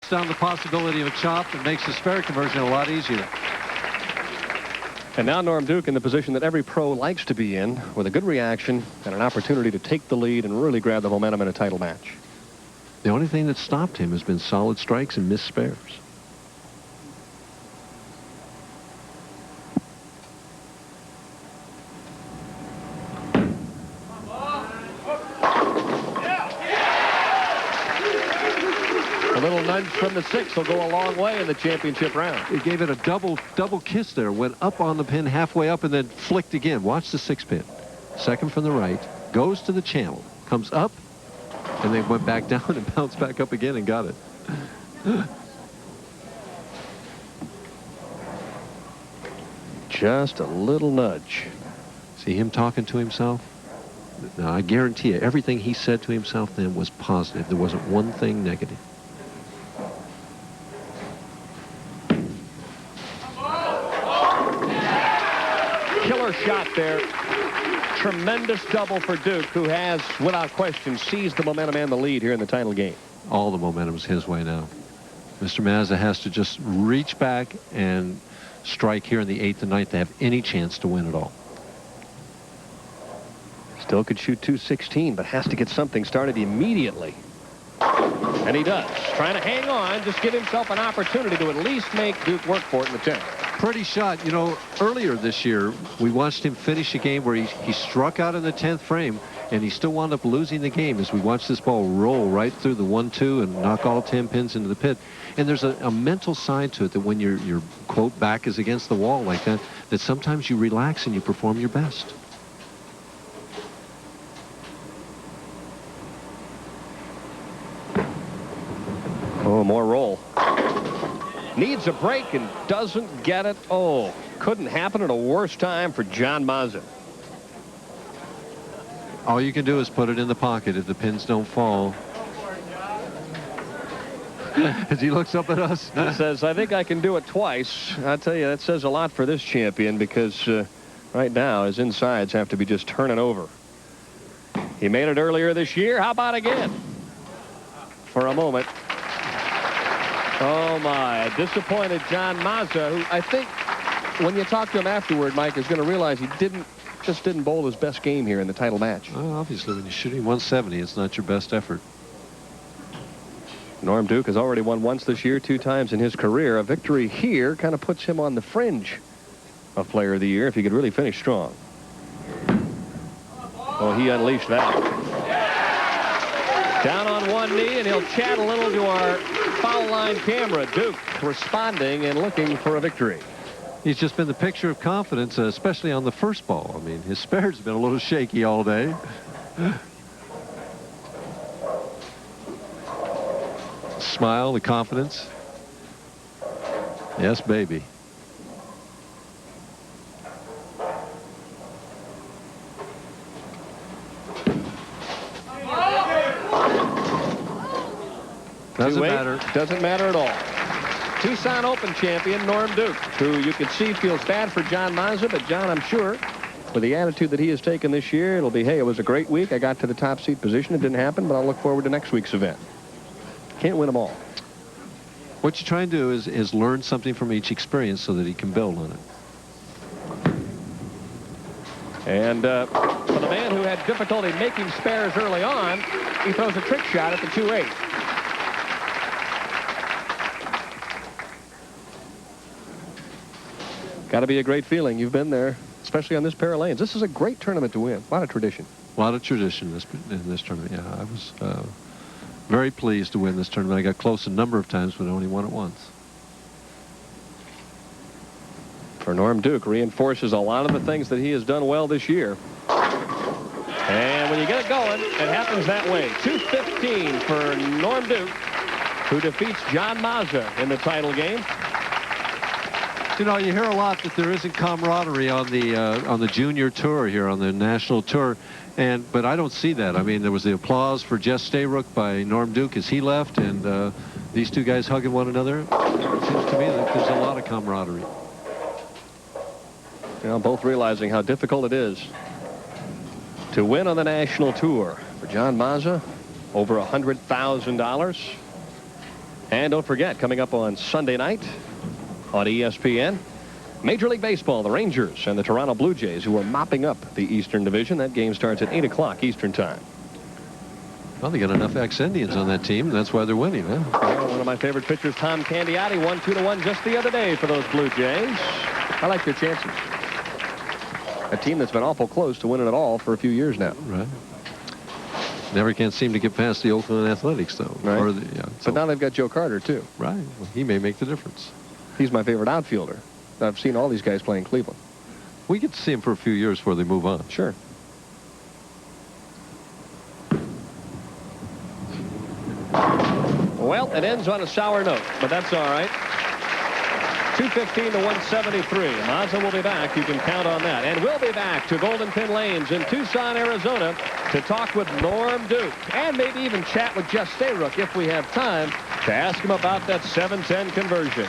Down the possibility of a chop that makes the spare conversion a lot easier. And now Norm Duke in the position that every pro likes to be in, with a good reaction and an opportunity to take the lead and really grab the momentum in a title match. The only thing that stopped him has been solid strikes and missed spares. A little nudge from the 6 will go a long way in the championship round. He gave it a double kiss there. Went up on the pin, halfway up, and then flicked again. Watch the 6 pin. Second from the right. Goes to the channel. Comes up. And then went back down and bounced back up again and got it. Just a little nudge. See him talking to himself? Now, I guarantee you, everything he said to himself then was positive. There wasn't one thing negative. Killer shot there. Tremendous double for Duke, who has, without question, seized the momentum and the lead here in the title game. All the momentum is his way now. Mr. Mazza has to just reach back and strike here in the 8th and 9th to have any chance to win at all. Still could shoot .216, but has to get something started immediately. And he does. Trying to hang on, just give himself an opportunity to at least make Duke work for it in the 10th. Pretty shot. You know, earlier this year, we watched him finish a game where he struck out in the 10th frame, and he still wound up losing the game as we watched this ball roll right through the 1-2 and knock all 10 pins into the pit. And there's a mental side to it that when your quote back is against the wall like that, that sometimes you relax and you perform your best. Oh, more roll. Needs a break and doesn't get it. Oh, couldn't happen at a worse time for John Mazza. All you can do is put it in the pocket if the pins don't fall. As he looks up at us. He says, I think I can do it twice. I tell you, that says a lot for this champion, because right now his insides have to be just turning over. He made it earlier this year. How about again? For a moment. Oh, my. Disappointed John Mazza, who I think when you talk to him afterward, Mike, is going to realize he just didn't bowl his best game here in the title match. Well, obviously, when you're shooting 170, it's not your best effort. Norm Duke has already won once this year, 2 times in his career. A victory here kind of puts him on the fringe of Player of the Year if he could really finish strong. Oh, he unleashed that. Down on one knee, and he'll chat a little to our foul line camera. Duke responding and looking for a victory. He's just been the picture of confidence, especially on the first ball. I mean, his spares have been a little shaky all day. Smile, the confidence. Yes, baby. Doesn't matter. Doesn't matter at all. Tucson Open champion Norm Duke, who you can see feels bad for John Mazza, but John, I'm sure, with the attitude that he has taken this year, it'll be, hey, it was a great week. I got to the top seed position. It didn't happen, but I'll look forward to next week's event. Can't win them all. What you try and do is learn something from each experience so that he can build on it. And for the man who had difficulty making spares early on, he throws a trick shot at the 2-8. Got to be a great feeling. You've been there, especially on this pair of lanes. This is a great tournament to win. A lot of tradition. A lot of tradition in this tournament. Yeah, I was very pleased to win this tournament. I got close a number of times, but only won it once. For Norm Duke, reinforces a lot of the things that he has done well this year. And when you get it going, it happens that way. 215 for Norm Duke, who defeats John Mazza in the title game. You know, you hear a lot that there isn't camaraderie on the junior tour here, on the national tour, but I don't see that. I mean, there was the applause for Jess Stayrook by Norm Duke as he left, and these two guys hugging one another. It seems to me that there's a lot of camaraderie. You know, both realizing how difficult it is to win on the national tour. For John Mazza, over $100,000. And don't forget, coming up on Sunday night on ESPN, Major League Baseball, the Rangers and the Toronto Blue Jays, who are mopping up the Eastern Division. That game starts at 8 o'clock Eastern time. Well, they got enough ex-Indians on that team. That's why they're winning, huh? Well, one of my favorite pitchers, Tom Candiotti, won 2-1 just the other day for those Blue Jays. I like their chances. A team that's been awful close to winning it all for a few years now. Right. Never can seem to get past the Oakland Athletics, though. Right. Or But now they've got Joe Carter, too. Right. Well, he may make the difference. He's my favorite outfielder. I've seen all these guys play in Cleveland. We get to see him for a few years before they move on. Sure. Well, it ends on a sour note, but that's all right. 215 to 173. Mazza will be back. You can count on that. And we'll be back to Golden Pin Lanes in Tucson, Arizona to talk with Norm Duke and maybe even chat with Jess Stayrook if we have time to ask him about that 710 conversion.